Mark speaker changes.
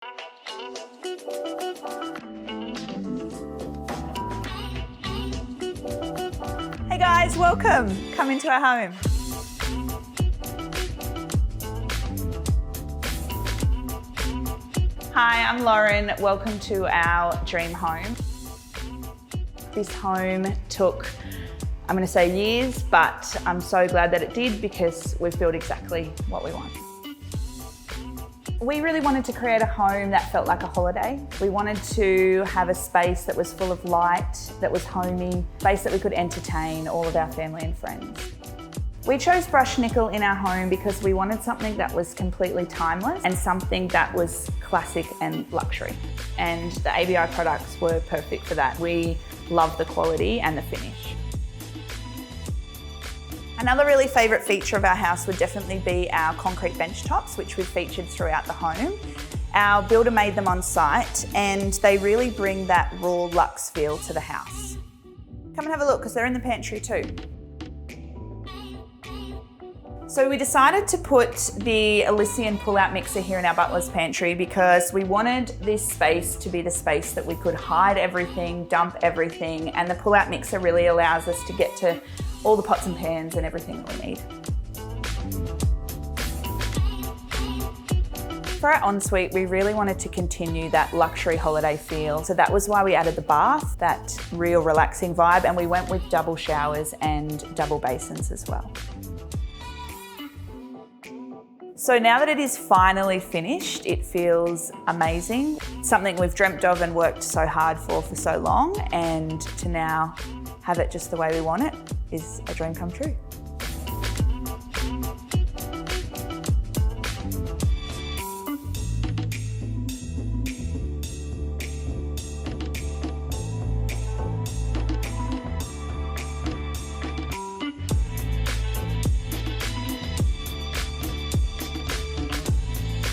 Speaker 1: Hey guys, welcome. Come into our home. Hi, I'm Lauren. Welcome to our dream home. This home took, I'm going to say years, but I'm so glad that it did because we've built exactly what we want. We really wanted to create a home that felt like a holiday. We wanted to have a space that was full of light, that was homey, space that we could entertain all of our family and friends. We chose brushed nickel in our home because we wanted something that was completely timeless and something that was classic and luxury. And the ABI products were perfect for that. We love the quality and the finish. Another really favourite feature of our house would definitely be our concrete bench tops, which we've featured throughout the home. Our builder made them on site and they really bring that raw luxe feel to the house. Come and have a look because they're in the pantry too. So we decided to put the Elysian pull-out mixer here in our Butlers Pantry because we wanted this space to be the space that we could hide everything, dump everything, and the pull-out mixer really allows us to get to all the pots and pans and everything that we need. For our ensuite, we really wanted to continue that luxury holiday feel. So that was why we added the bath, that real relaxing vibe, and we went with double showers and double basins as well. So now that it is finally finished, it feels amazing. Something we've dreamt of and worked so hard for so long, and to now have it just the way we want it is a dream come true.